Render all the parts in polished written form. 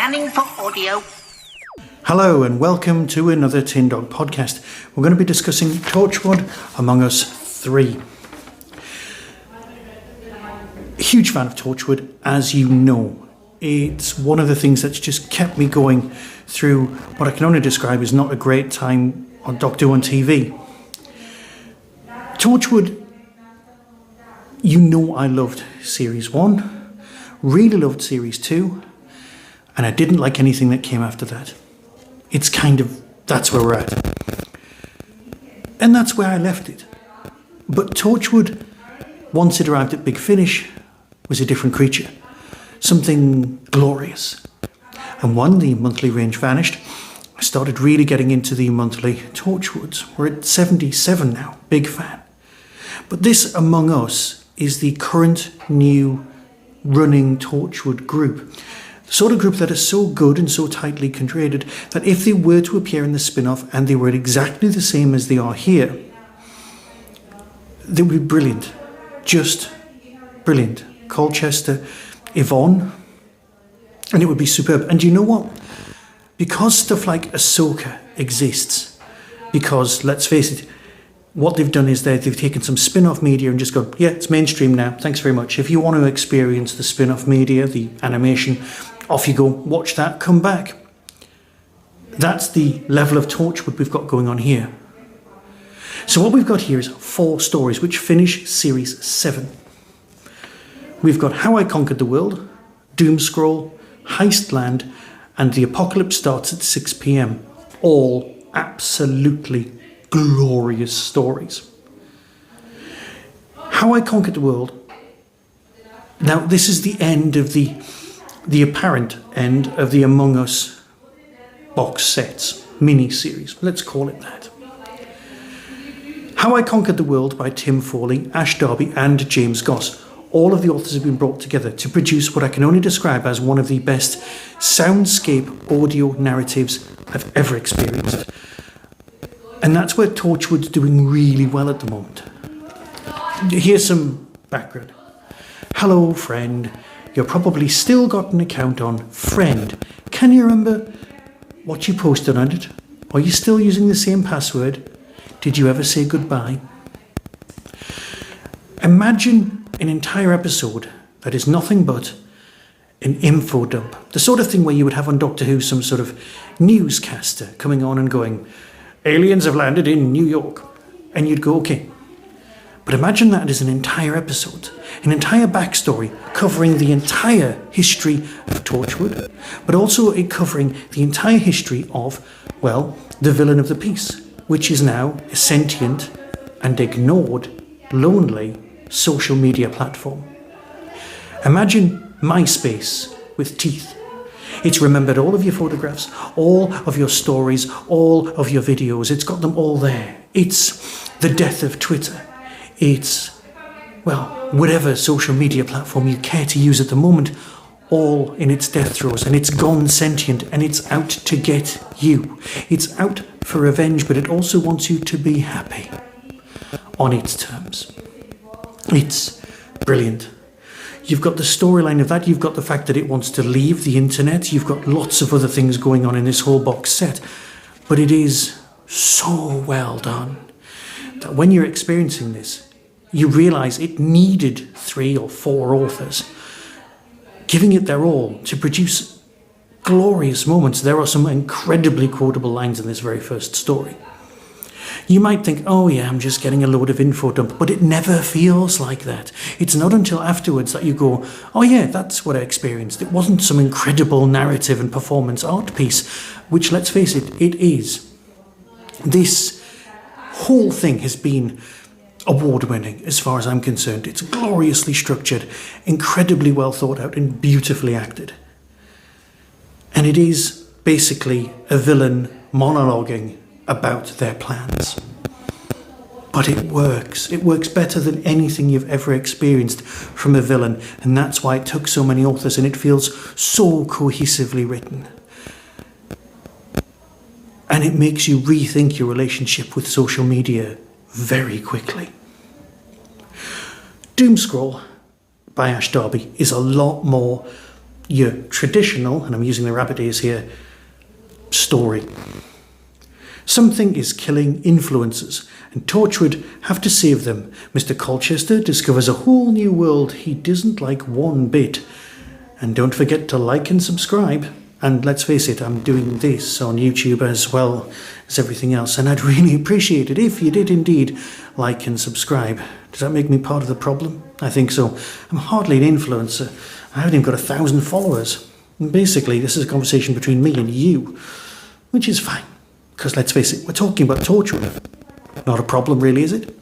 Scanning for audio. Hello and welcome to another Tin Dog podcast. We're going to be discussing Torchwood Among Us 3. Huge fan of Torchwood, as you know. It's one of the things that's just kept me going through what I can only describe as not a great time on Doctor Who on TV. Torchwood, you know I loved Series 1, really loved Series 2, and I didn't like anything that came after that. It's kind of, that's where we're at. And that's where I left it. But Torchwood, once it arrived at Big Finish, was a different creature. Something glorious. And when the monthly range vanished, I started really getting into the monthly Torchwoods. We're at 77 now, big fan. But this Among Us is the current new running Torchwood group. The sort of group that is so good and so tightly constrained that if they were to appear in the spin-off and they were exactly the same as they are here, they would be brilliant. Just brilliant. Colchester, Yvonne, and it would be superb. And you know what? Because stuff like Ahsoka exists, because, let's face it, what they've done is they've taken some spin-off media and just gone, yeah, it's mainstream now, thanks very much. If you want to experience the spin-off media, the animation, off you go, watch that, come back. That's the level of Torchwood we've got going on here. So what we've got here is 4 stories which finish Series 7. We've got How I Conquered the World, Doomscroll, Heistland, and The Apocalypse Starts at 6 p.m. All absolutely glorious stories. How I Conquered the World. Now, this is the end of the apparent end of the Among Us box sets, mini-series. Let's call it that. How I Conquered the World by Tim Foley, Ash Darby, and James Goss. All of the authors have been brought together to produce what I can only describe as one of the best soundscape audio narratives I've ever experienced. And that's where Torchwood's doing really well at the moment. Here's some background. Hello, friend. You've probably still got an account on Friend. Can you remember what you posted on it? Are you still using the same password? Did you ever say goodbye? Imagine an entire episode that is nothing but an info dump. The sort of thing where you would have on Doctor Who some sort of newscaster coming on and going, aliens have landed in New York. And you'd go, okay. But imagine that as an entire episode, an entire backstory covering the entire history of Torchwood, but also it covering the entire history of, well, the villain of the piece, which is now a sentient and ignored, lonely social media platform. Imagine MySpace with teeth. It's remembered all of your photographs, all of your stories, all of your videos. It's got them all there. It's the death of Twitter. It's, well, whatever social media platform you care to use at the moment, all in its death throes. And it's gone sentient and it's out to get you. It's out for revenge, but it also wants you to be happy on its terms. It's brilliant. You've got the storyline of that, you've got the fact that it wants to leave the internet, you've got lots of other things going on in this whole box set, but it is so well done that when you're experiencing this, you realise it needed 3 or 4 authors giving it their all to produce glorious moments. There are some incredibly quotable lines in this very first story. You might think, oh yeah, I'm just getting a load of info dump, but it never feels like that. It's not until afterwards that you go, oh yeah, that's what I experienced. It wasn't some incredible narrative and performance art piece, which, let's face it, it is. This whole thing has been award-winning as far as I'm concerned. It's gloriously structured, incredibly well thought out and beautifully acted. And it is basically a villain monologuing about their plans. But it works. It works better than anything you've ever experienced from a villain, and that's why it took so many authors, and it feels so cohesively written. And it makes you rethink your relationship with social media very quickly. Doomscroll by Ash Darby is a lot more your traditional, and I'm using the rabbit ears here, story. Something is killing influencers, and Torchwood have to save them. Mr. Colchester discovers a whole new world he doesn't like one bit. And don't forget to like and subscribe. And let's face it, I'm doing this on YouTube as well as everything else, and I'd really appreciate it if you did indeed like and subscribe. Does that make me part of the problem? I think so. I'm hardly an influencer. I haven't even got 1,000 followers. And basically, this is a conversation between me and you, which is fine. Because let's face it, we're talking about Torchwood. Not a problem really, is it?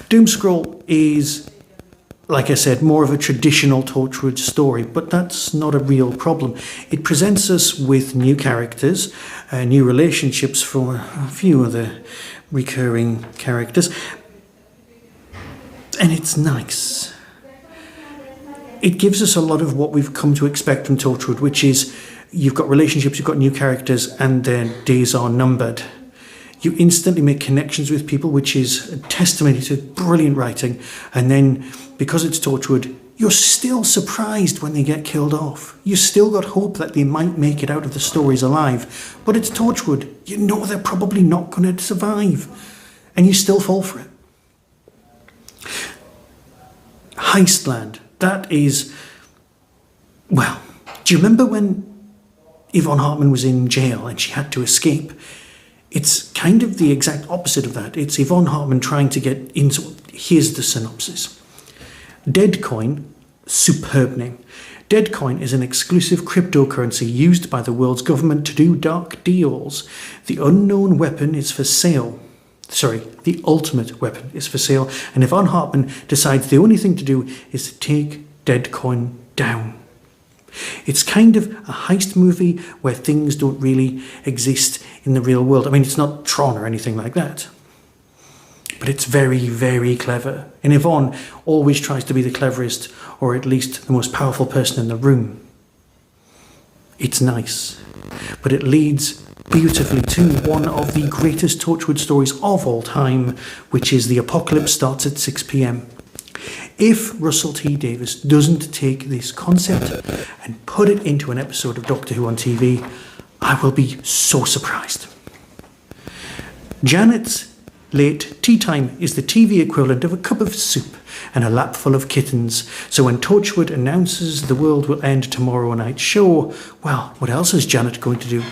Doomscroll is, like I said, more of a traditional Torchwood story, but that's not a real problem. It presents us with new characters, new relationships for a few of the recurring characters, and it's nice. It gives us a lot of what we've come to expect from Torchwood, which is you've got relationships, you've got new characters, and their days are numbered. You instantly make connections with people, which is a testimony to brilliant writing. And then, because it's Torchwood, you're still surprised when they get killed off. You still got hope that they might make it out of the stories alive. But it's Torchwood. You know they're probably not going to survive. And you still fall for it. Heistland. That is... Well, do you remember when Yvonne Hartman was in jail and she had to escape? It's kind of the exact opposite of that. It's Yvonne Hartman trying to get into... Here's the synopsis. Deadcoin, superb name. Deadcoin is an exclusive cryptocurrency used by the world's government to do dark deals. The unknown weapon is for sale. Sorry, the ultimate weapon is for sale. And Yvonne Hartman decides the only thing to do is to take Deadcoin down. It's kind of a heist movie where things don't really exist in the real world. I mean, it's not Tron or anything like that. But it's very, very clever. And Yvonne always tries to be the cleverest, or at least the most powerful person in the room. It's nice. But it leads beautifully to one of the greatest Torchwood stories of all time, which is The Apocalypse Starts at 6 p.m. If Russell T Davies doesn't take this concept and put it into an episode of Doctor Who on TV, I will be so surprised. Janet's late tea time is the TV equivalent of a cup of soup and a lap full of kittens. So when Torchwood announces the world will end tomorrow night's show, well, what else is Janet going to do?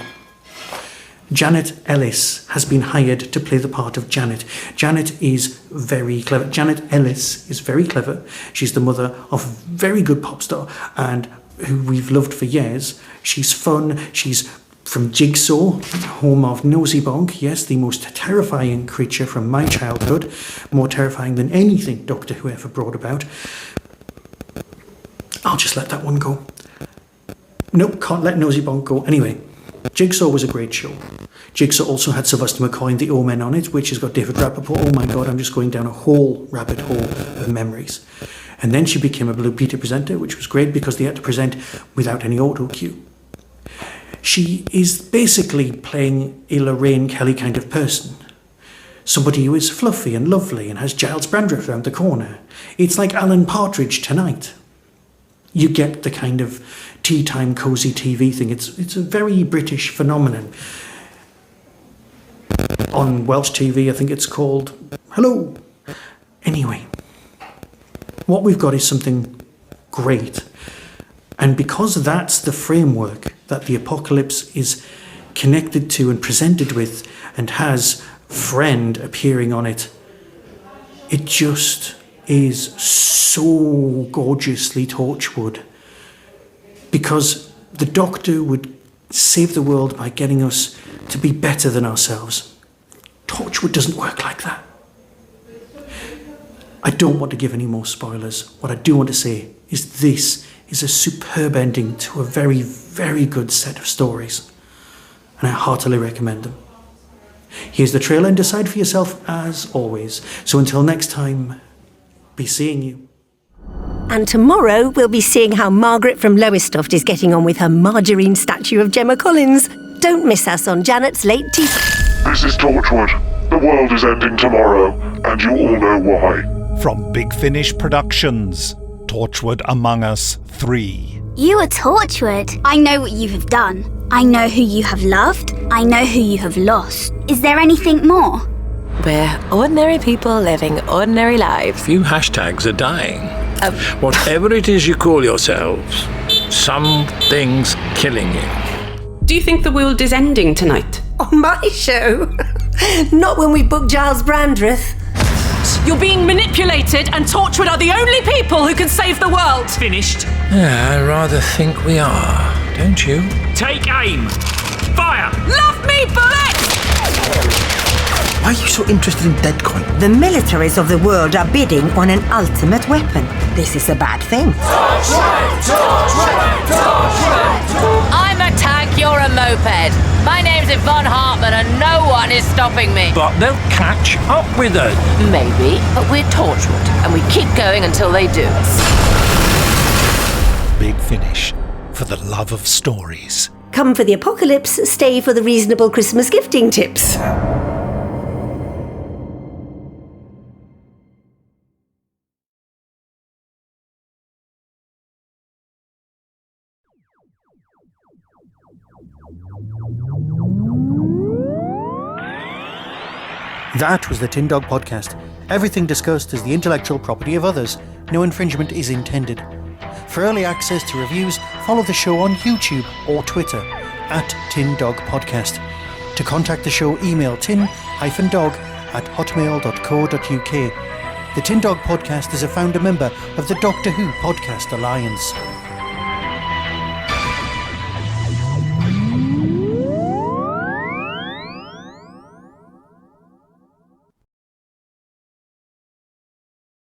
Janet Ellis has been hired to play the part of Janet. Janet is very clever. Janet Ellis is very clever. She's the mother of a very good pop star and who we've loved for years. She's fun. She's from Jigsaw, home of Nosy Bonk. Yes, the most terrifying creature from my childhood. More terrifying than anything Doctor Who ever brought about. I'll just let that one go. Nope, can't let Nosy Bonk go. Anyway. Jigsaw was a great show. Jigsaw also had Sylvester McCoy and the Omen on it, which has got David Rappaport. Oh my God, I'm just going down a whole rabbit hole of memories. And then she became a Blue Peter presenter, which was great because they had to present without any auto cue. She is basically playing a Lorraine Kelly kind of person. Somebody who is fluffy and lovely and has Giles Brandreth around the corner. It's like Alan Partridge tonight. You get the kind of tea time cosy TV thing. It's a very British phenomenon. On Welsh TV, I think it's called Hello. Anyway, what we've got is something great. And because that's the framework that the Apocalypse is connected to and presented with and has Friend appearing on it, it just is so gorgeously Torchwood. Because the Doctor would save the world by getting us to be better than ourselves. Torchwood doesn't work like that. I don't want to give any more spoilers. What I do want to say is this is a superb ending to a very, very good set of stories. And I heartily recommend them. Here's the trailer and decide for yourself as always. So until next time, be seeing you. And tomorrow we'll be seeing how Margaret from Lowestoft is getting on with her margarine statue of Gemma Collins. Don't miss us on Janet's Late Tea. This is Torchwood. The world is ending tomorrow, and you all know why. From Big Finish Productions, Torchwood Among Us 3. You are Torchwood. I know what you have done. I know who you have loved. I know who you have lost. Is there anything more? We're ordinary people living ordinary lives. Few hashtags are dying. Whatever it is you call yourselves, something's killing you. Do you think the world is ending tonight? On my show? Not when we book Giles Brandreth. You're being manipulated, and Torchwood are the only people who can save the world. Finished? Yeah, I rather think we are, don't you? Take aim! Fire! Love me, bullets! Why are you so interested in Deadcoin? The militaries of the world are bidding on an ultimate weapon. This is a bad thing. I'm a tank, you're a moped. My name's Yvonne Hartman and no one is stopping me. But they'll catch up with us. Maybe, but we're Torchwood and we keep going until they do. Big Finish, for the love of stories. Come for the apocalypse, stay for the reasonable Christmas gifting tips. That was the Tin Dog Podcast. Everything discussed is the intellectual property of others. No infringement is intended. For early access to reviews, follow the show on YouTube or Twitter @Tin Dog Podcast. To contact the show, email tin-dog@hotmail.co.uk. The Tin Dog Podcast is a founder member of the Doctor Who Podcast Alliance.